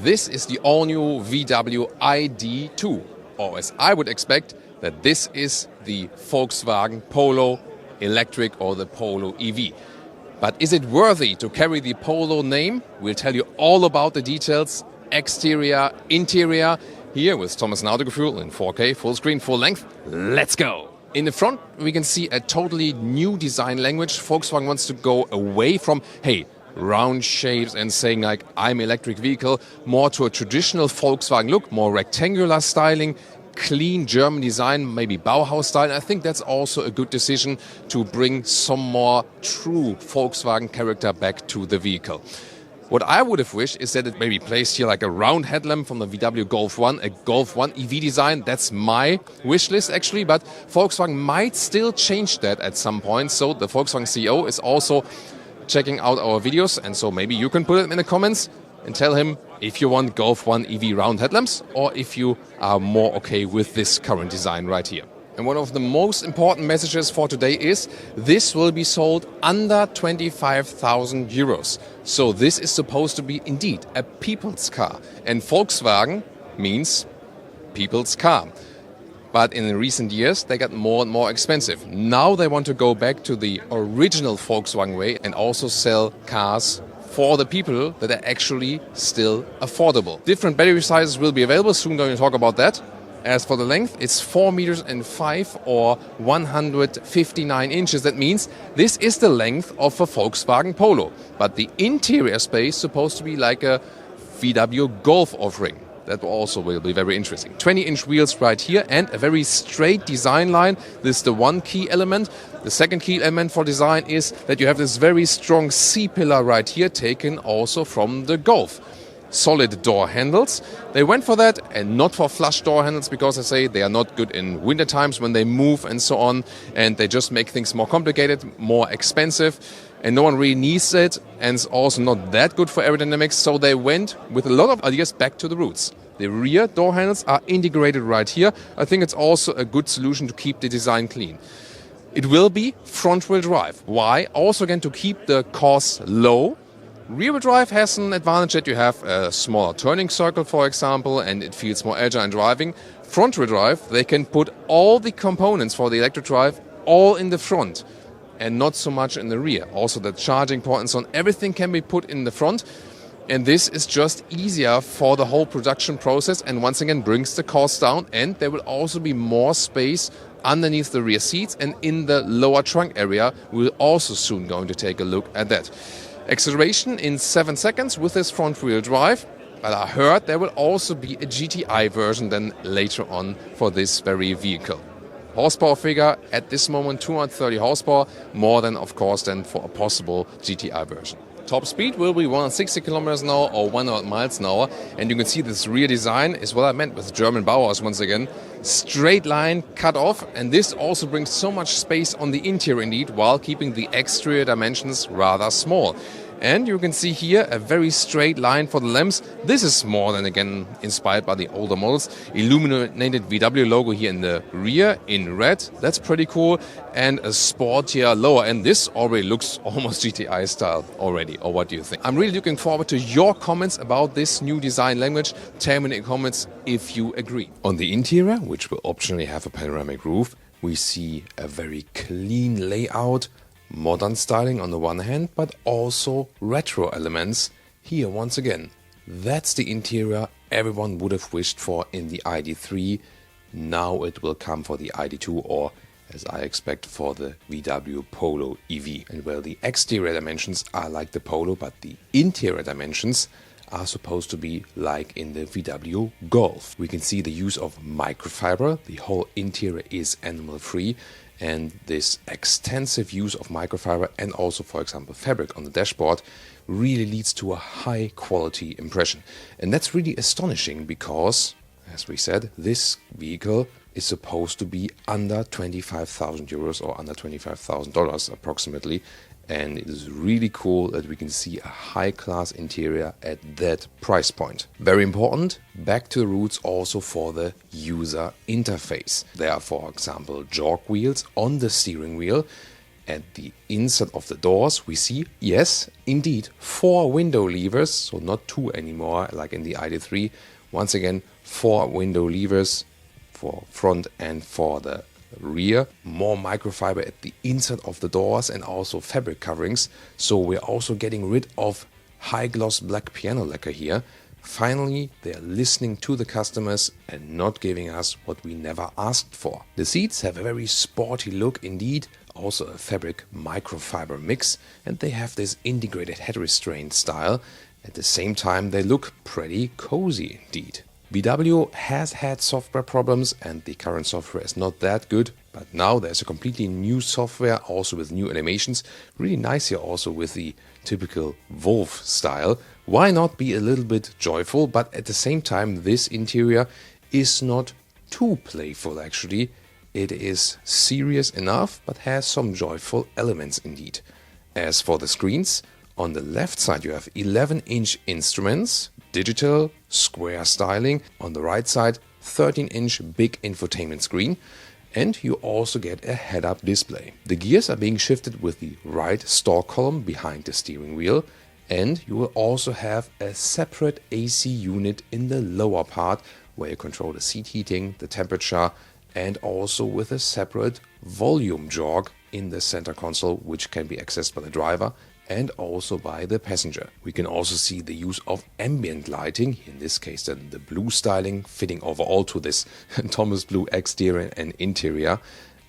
This is the all-new VW ID2, or as I would expect, that this is the Volkswagen Polo Electric or the Polo EV. But is it worthy to carry the Polo name? We'll tell you all about the details, exterior, interior, here with Thomas and Autogefühl in 4K, full screen, full length. Let's go! In the front, we can see a totally new design language. Volkswagen wants to go away from, hey, round shapes and saying like, I'm electric vehicle, more to a traditional Volkswagen look, more rectangular styling, clean German design, maybe Bauhaus style. I think that's also a good decision to bring some more true Volkswagen character back to the vehicle. What I would have wished is that it maybe placed here like a round headlamp from the VW Golf 1, a Golf 1 EV design. That's my wish list actually, but Volkswagen might still change that at some point. So the Volkswagen CEO is also checking out our videos, and so maybe you can put it in the comments and tell him if you want Golf 1 EV round headlamps or if you are more okay with this current design right here. And one of the most important messages for today is this will be sold under 25,000 euros. So this is supposed to be indeed a people's car. And Volkswagen means people's car. But in the recent years, they got more and more expensive. Now they want to go back to the original Volkswagen way and also sell cars for the people that are actually still affordable. Different battery sizes will be available. Soon going to talk about that. As for the length, it's 4 meters and 5 or 159 inches. That means this is the length of a Volkswagen Polo. But the interior space is supposed to be like a VW Golf offering. That also will be very interesting. 20-inch wheels right here and a very straight design line. This is the one key element. The second key element for design is that you have this very strong C-pillar right here, taken also from the Golf. Solid door handles. They went for that and not for flush door handles because they say they are not good in winter times when they move and so on, and they just make things more complicated, more expensive, and no one really needs it, and it's also not that good for aerodynamics, so they went with a lot of ideas back to the roots. The rear door handles are integrated right here. I think it's also a good solution to keep the design clean. It will be front-wheel drive. Why? Also again to keep the costs low. Rear-wheel drive has an advantage that you have a smaller turning circle, for example, and it feels more agile in driving. Front-wheel drive, they can put all the components for the electric drive all in the front and not so much in the rear. Also the charging port and so on, everything can be put in the front. And this is just easier for the whole production process and once again brings the cost down, and there will also be more space underneath the rear seats and in the lower trunk area. We're also soon going to take a look at that. Acceleration in 7 seconds with this front-wheel drive, but I heard there will also be a GTI version then later on for this very vehicle. Horsepower figure at this moment 230 horsepower, more than of course than for a possible GTI version. Top speed will be 160 kilometers an hour or 100 miles an hour, and you can see this rear design is what I meant with German Bauhaus once again. Straight line cut off, and this also brings so much space on the interior indeed, while keeping the exterior dimensions rather small. And you can see here a very straight line for the lamps. This is more than again inspired by the older models. Illuminated VW logo here in the rear in red. That's pretty cool. And a sportier lower end. This already looks almost GTI style already. Or what do you think? I'm really looking forward to your comments about this new design language. Tell me in the comments if you agree. On the interior, which will optionally have a panoramic roof, we see a very clean layout. Modern styling on the one hand, but also retro elements here once again. That's the interior everyone would have wished for in the ID3. Now it will come for the ID2, or as I expect for the VW Polo EV. And well, the exterior dimensions are like the Polo, but the interior dimensions are supposed to be like in the VW Golf. We can see the use of microfiber. The whole interior is animal free. And this extensive use of microfiber and also, for example, fabric on the dashboard really leads to a high quality impression. And that's really astonishing because, as we said, this vehicle is supposed to be under 25,000 euros or under $25,000 approximately. And it is really cool that we can see a high-class interior at that price point. Very important, back to the roots also for the user interface. There are, for example, jog wheels on the steering wheel, At the inside of the doors we see, yes, indeed, 4 window levers, so not 2 anymore like in the ID3. Once again, 4 window levers for front and for the rear. More microfiber at the inside of the doors and also fabric coverings. So we're also getting rid of high gloss black piano lacquer here. Finally, they are listening to the customers and not giving us what we never asked for. The seats have a very sporty look indeed, also a fabric microfiber mix, and they have this integrated head restraint style. At the same time, they look pretty cozy indeed. VW has had software problems and the current software is not that good, but now there's a completely new software also with new animations. Really nice here also with the typical Wolf style. Why not be a little bit joyful, but at the same time this interior is not too playful actually. It is serious enough but has some joyful elements indeed. As for the screens, on the left side you have 11-inch instruments, digital, square styling. On the right side, 13-inch big infotainment screen. And you also get a head-up display. The gears are being shifted with the right stalk column behind the steering wheel. And you will also have a separate AC unit in the lower part where you control the seat heating, the temperature, and also with a separate volume jog in the center console, which can be accessed by the driver and also by the passenger. We can also see the use of ambient lighting, in this case then the blue styling, fitting overall to this Thomas Blue exterior and interior.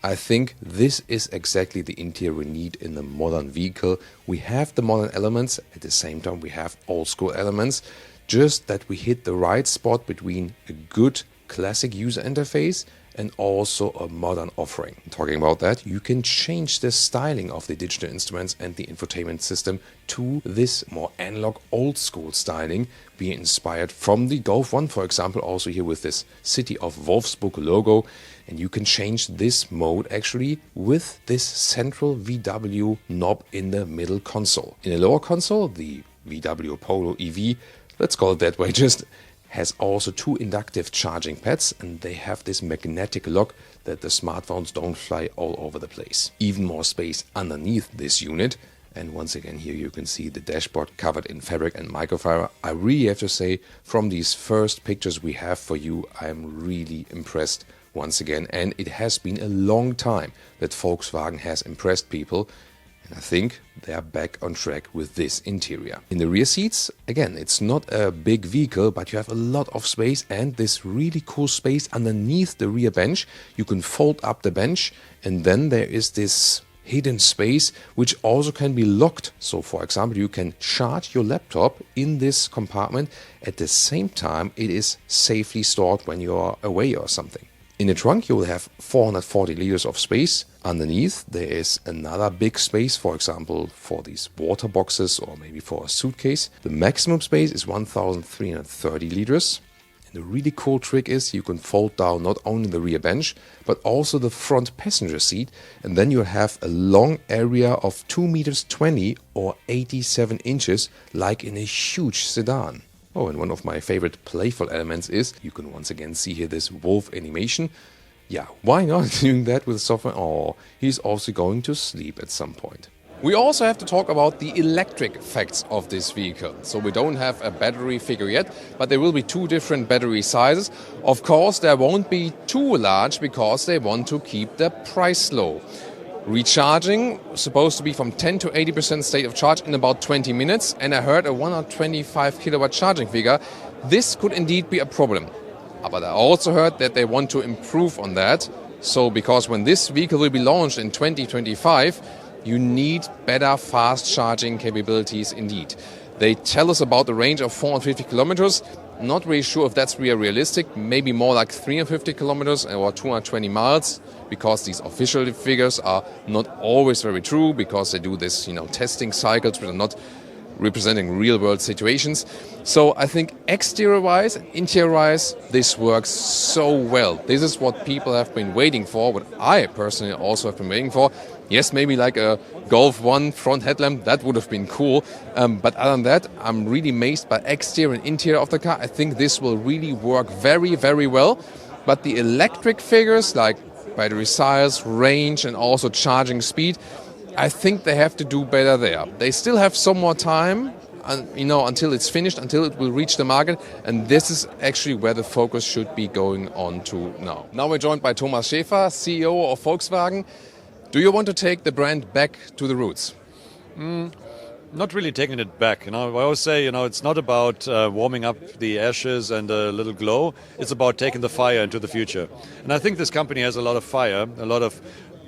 I think this is exactly the interior we need in a modern vehicle. We have the modern elements, at the same time we have old school elements, just that we hit the right spot between a good classic user interface and also a modern offering. Talking about that, you can change the styling of the digital instruments and the infotainment system to this more analog old school styling, being inspired from the Golf 1, for example, also here with this City of Wolfsburg logo. And you can change this mode actually with this central VW knob in the middle console. In the lower console, the VW Polo EV, let's call it that way, just has also 2 inductive charging pads, and they have this magnetic lock that the smartphones don't fly all over the place. Even more space underneath this unit, and once again here you can see the dashboard covered in fabric and microfiber. I really have to say, from these first pictures we have for you, I'm really impressed once again, and it has been a long time that Volkswagen has impressed people. I think they are back on track with this interior. In the rear seats, again, it's not a big vehicle, but you have a lot of space and this really cool space underneath the rear bench. You can fold up the bench and then there is this hidden space which also can be locked. So for example, you can charge your laptop in this compartment. At the same time, it is safely stored when you are away or something. In the trunk you will have 440 liters of space. Underneath there is another big space, for example for these water boxes or maybe for a suitcase. The maximum space is 1330 liters. And the really cool trick is you can fold down not only the rear bench but also the front passenger seat, and then you have a long area of 2.20 meters or 87 inches like in a huge sedan. Oh, and one of my favorite playful elements is, you can once again see here this wolf animation. Yeah, why not doing that with software? Oh, he's also going to sleep at some point. We also have to talk about the electric facts of this vehicle. So we don't have a battery figure yet, but there will be 2 different battery sizes. Of course, there won't be too large because they want to keep the price low. Recharging supposed to be from 10 to 80% state of charge in about 20 minutes, and I heard a 125 kilowatt charging figure. This could indeed be a problem. But I also heard that they want to improve on that. So because when this vehicle will be launched in 2025, you need better fast charging capabilities indeed. They tell us about the range of 450 kilometers. Not really sure if that's really realistic, maybe more like 350 kilometers or 220 miles, because these official figures are not always very true, because they do this, testing cycles which are not representing real-world situations. So I think exterior-wise and interior-wise, this works so well. This is what people have been waiting for, what I personally also have been waiting for. Yes, maybe like a Golf 1 front headlamp, that would have been cool. But other than that, I'm really amazed by exterior and interior of the car. I think this will really work very, very well. But the electric figures like battery size, range and also charging speed, I think they have to do better there. They still have some more time, until it's finished, until it will reach the market, and this is actually where the focus should be going on to now. Now we're joined by Thomas Schäfer, CEO of Volkswagen. Do you want to take the brand back to the roots? Not really taking it back. I always say, it's not about warming up the ashes and a little glow. It's about taking the fire into the future. And I think this company has a lot of fire, a lot of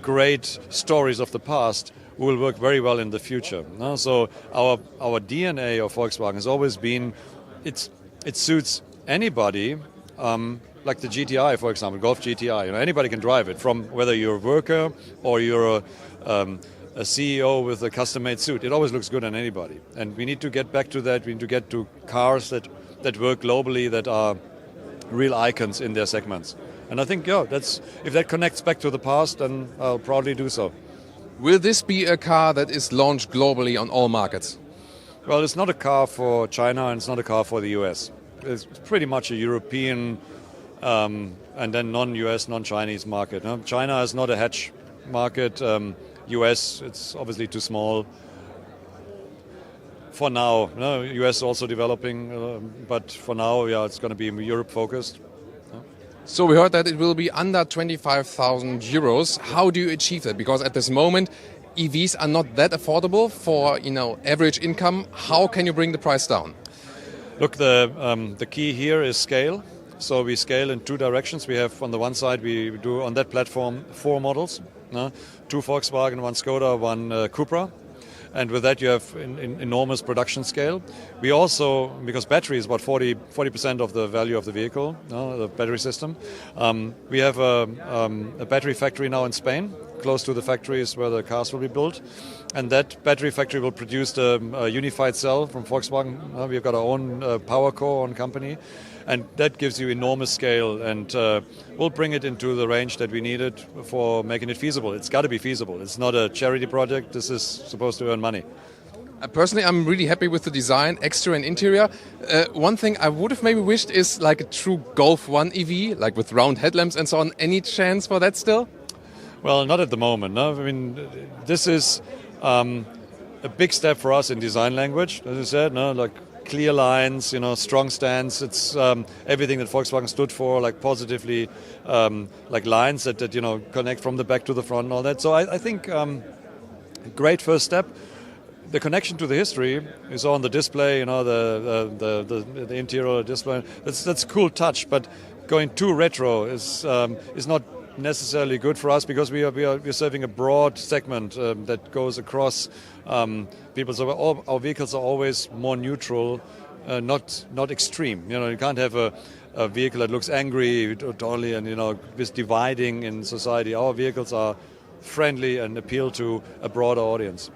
great stories of the past who will work very well in the future. So our DNA of Volkswagen has always been, it suits anybody, like the GTI, for example, Golf GTI. Anybody can drive it, from whether you're a worker or you're a CEO with a custom-made suit. It always looks good on anybody. And we need to get back to that. We need to get to cars that work globally, that are real icons in their segments. And I think, if that connects back to the past, then I'll proudly do so. Will this be a car that is launched globally on all markets? Well, it's not a car for China and it's not a car for the US. It's pretty much a European and then non-US, non-Chinese market. China is not a hedge market. US, it's obviously too small. For now, US is also developing, but for now, it's going to be Europe-focused. So we heard that it will be under 25,000 euros. How do you achieve that? Because at this moment, EVs are not that affordable for average income. How can you bring the price down? Look, the key here is scale. So we scale in two directions. We have, on the one side, we do on that platform 4 models, 2 Volkswagen, 1 Skoda, 1 Cupra. And with that, you have enormous production scale. We also, because battery is about 40% of the value of the vehicle, the battery system, we have a battery factory now in Spain, close to the factories where the cars will be built. And that battery factory will produce a unified cell from Volkswagen. We've got our own power core, own company. And that gives you enormous scale, and we'll bring it into the range that we needed for making it feasible. It's got to be feasible. It's not a charity project. This is supposed to earn money. Personally, I'm really happy with the design, exterior and interior. One thing I would have maybe wished is like a true Golf 1 EV, like with round headlamps and so on. Any chance for that still? Well, not at the moment. No? I mean, this is a big step for us in design language, as I said, like clear lines, strong stance. It's everything that Volkswagen stood for, like positively, like lines that connect from the back to the front and all that. So I think a great first step. The connection to the history is on the display, the interior display. That's a cool touch, but going too retro is not necessarily good for us, because we're serving a broad segment that goes across people. So our vehicles are always more neutral, not extreme. You can't have a vehicle that looks angry totally and is dividing in society. Our vehicles are friendly and appeal to a broader audience.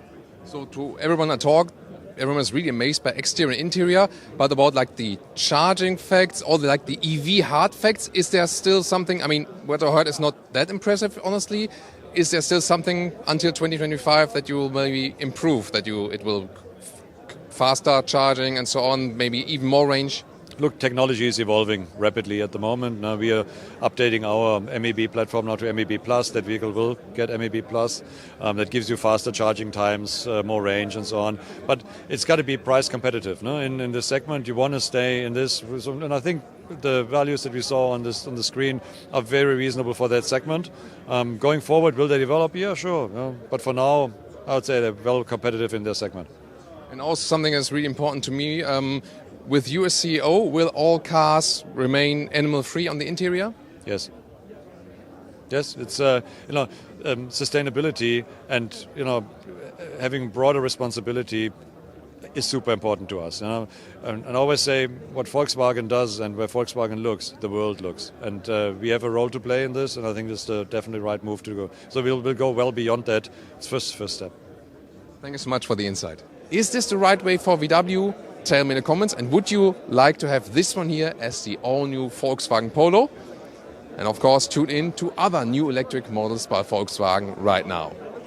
So to everyone I talked, everyone is really amazed by exterior and interior, but about like the charging facts or the EV hard facts, is there still something? I mean, what I heard is not that impressive, honestly. Is there still something until 2025 that you will maybe improve, that it will faster charging and so on, maybe even more range? Look, technology is evolving rapidly at the moment. Now we are updating our MEB platform now to MEB Plus. That vehicle will get MEB Plus. That gives you faster charging times, more range and so on. But it's got to be price competitive. No? In this segment, you want to stay in this. And I think the values that we saw on the screen are very reasonable for that segment. Going forward, will they develop? Yeah, sure. No? But for now, I would say they're well competitive in their segment. And also something that's really important to me, with you as CEO, will all cars remain animal-free on the interior? Yes. Yes, it's sustainability and having broader responsibility is super important to us. And I always say, what Volkswagen does and where Volkswagen looks, the world looks. And we have a role to play in this, and I think this is the definitely right move to go. So we'll go well beyond that. It's first step. Thank you so much for the insight. Is this the right way for VW? Tell me in the comments. And would you like to have this one here as the all-new Volkswagen Polo? And of course, tune in to other new electric models by Volkswagen right now.